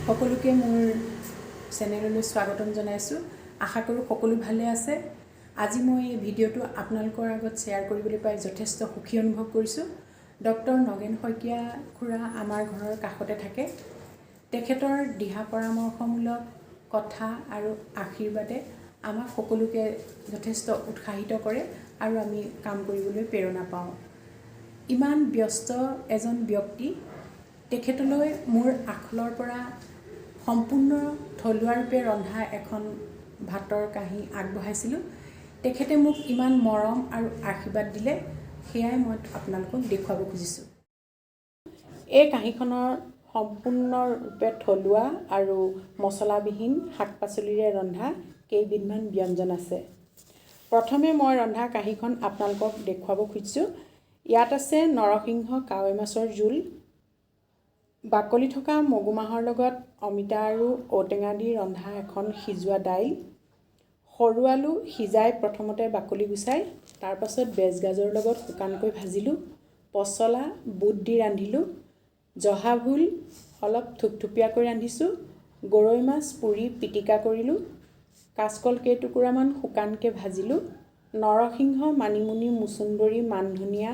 সকলোকে মোৰ চেনেললৈ স্বাগতম জনাইছোঁ। আশা কৰোঁ সকলো ভালে আছে। আজি মই এই ভিডিঅ'টো আপোনালোকৰ আগত শ্বেয়াৰ কৰিবলৈ পাই যথেষ্ট সুখী অনুভৱ কৰিছোঁ। ডক্টৰ নগেন শইকীয়া খুৰা আমাৰ ঘৰৰ কাষতে থাকে। তেখেতৰ দিহা পৰামৰ্শমূলক কথা আৰু আশীৰ্বাদে আমাক সকলোকে যথেষ্ট উৎসাহিত কৰে আৰু আমি কাম কৰিবলৈ প্ৰেৰণা পাওঁ। ইমান ব্যস্ত এজন ব্যক্তি, তেখেতলৈ মোৰ আখলৰ পৰা সম্পূৰ্ণ থলুৱা ৰূপে ৰন্ধা এখন ভাতৰ কাঁহী আগবঢ়াইছিলোঁ। তেখেতে মোক ইমান মৰম আৰু আশীৰ্বাদ দিলে, সেয়াই মই আপোনালোকক দেখুৱাব খুজিছোঁ। এই কাঁহীখনৰ সম্পূৰ্ণৰূপে থলুৱা আৰু মছলাবিহীন শাক পাচলিৰে ৰন্ধা কেইবিধমান ব্যঞ্জন আছে। প্ৰথমে মই ৰন্ধা কাঁহীখন আপোনালোকক দেখুৱাব খুজিছোঁ। ইয়াত আছে নৰসিংহ কাৱৈ মাছৰ জোল, বাকলি থকা মগুমাহৰ লগত অমিতা আৰু ঔটেঙা দি ৰন্ধা এখন সিজোৱা দাইল, সৰু আলু সিজাই প্ৰথমতে বাকলি গুচাই তাৰপাছত বেজগাজৰ লগত শুকানকৈ ভাজিলোঁ, পচলা বুট দি ৰান্ধিলোঁ, জহা ভোল অলপ থুপথুপীয়াকৈ ৰান্ধিছোঁ, গৰৈ মাছ পুৰি পিটিকা কৰিলোঁ, কাচকল কেইটুকুৰামান শুকানকৈ ভাজিলোঁ, নৰসিংহ মানিমুনি মুচুন্দৰি মানধনিয়া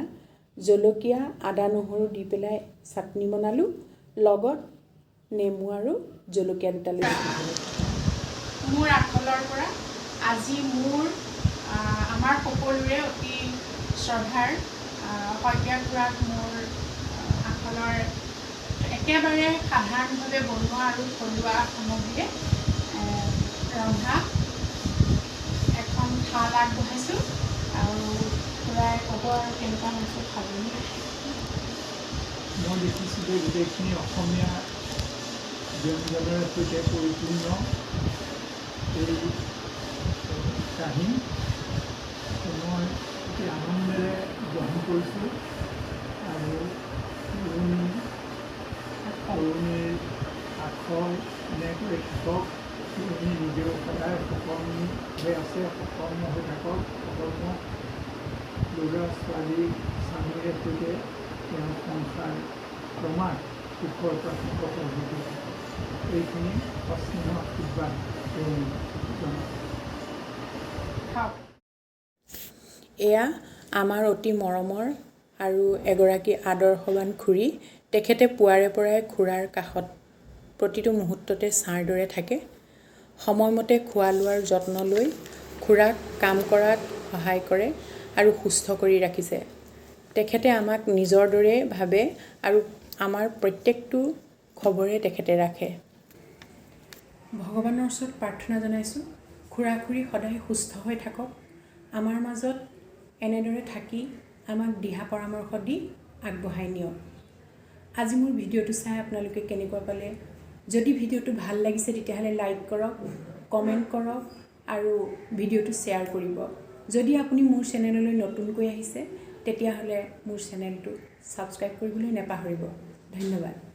জলকীয়া আদা নহৰু দি পেলাই চাটনি বনালোঁ, লগত নেমু আৰু জলকীয়া দুটা লৈছোঁ। মোৰ আখলৰ পৰা আজি আমাৰ সকলোৰে অতি শ্ৰদ্ধাৰ শইকীয়া খুৰাক মোৰ আখলৰ একেবাৰে সাধাৰণভাৱে বনোৱা আৰু থলুৱা সামগ্ৰীৰে ৰন্ধা এখন থাল আগবঢ়াইছোঁ আৰু খুৰাই ক'ব আৰু কেনেকুৱা হৈছে খাবলৈ। মই দেখিছোঁ যে গোটেইখিনি অসমীয়া ব্যঞ্জনেৰে সৈতে পৰিপূৰ্ণ এই কাঁহী মই অতি আনন্দেৰে গ্ৰহণ কৰিছোঁ আৰু পুৰণিৰ আখৰ এনেকৈ থাকক, পুৰণি নিজেও সদায় সুকৰ্ম হৈ আছে, সুকৰ্ম হৈ থাকক, সুকৰ্ম ল'ৰা ছোৱালী স্বামীৰে সৈতে তেওঁৰ সংসাৰ ক্ৰমাৎ সুখৰ পৰা সুখৰ হৈ থাকে। এইখিনি অস্নেহ আশীৰ্বাদ তেওঁ জনায়। এয়া আমাৰ অতি মৰমৰ আৰু এগৰাকী আদৰ্শৱান খুৰী। তেখেতে পুৱাৰে পৰাই খুৰাৰ কাষত প্ৰতিটো মুহূৰ্ততে ছাঁৰ দৰে থাকে। সময়মতে খোৱা লোৱাৰ যত্ন লৈ খুৰাক কাম কৰাত সহায় কৰে আৰু সুস্থ কৰি ৰাখিছে। তেখেতে আমাক নিজৰ দৰে ভাবে আৰু আমাৰ প্ৰত্যেকটো খবৰে তেখেতে ৰাখে। ভগৱানৰ ওচৰত প্ৰাৰ্থনা জনাইছোঁ, খুৰা খুৰী সদায় সুস্থ হৈ থাকক, আমাৰ মাজত এনেদৰে থাকি আমাক দিহা পৰামৰ্শ দি আগবঢ়াই নিয়ক। আজি মোৰ ভিডিঅ'টো চাই আপোনালোকে কেনেকুৱা পালে? যদি ভিডিঅ'টো ভাল লাগিছে তেতিয়াহ'লে লাইক কৰক, কমেণ্ট কৰক আৰু ভিডিঅ'টো শ্বেয়াৰ কৰিব। যদি আপুনি মোৰ চেনেললৈ নতুনকৈ আহিছে তেতিয়াহ'লে মোৰ চেনেলটো ছাবস্ক্ৰাইব কৰিবলৈ নেপাহৰিব। ধন্যবাদ।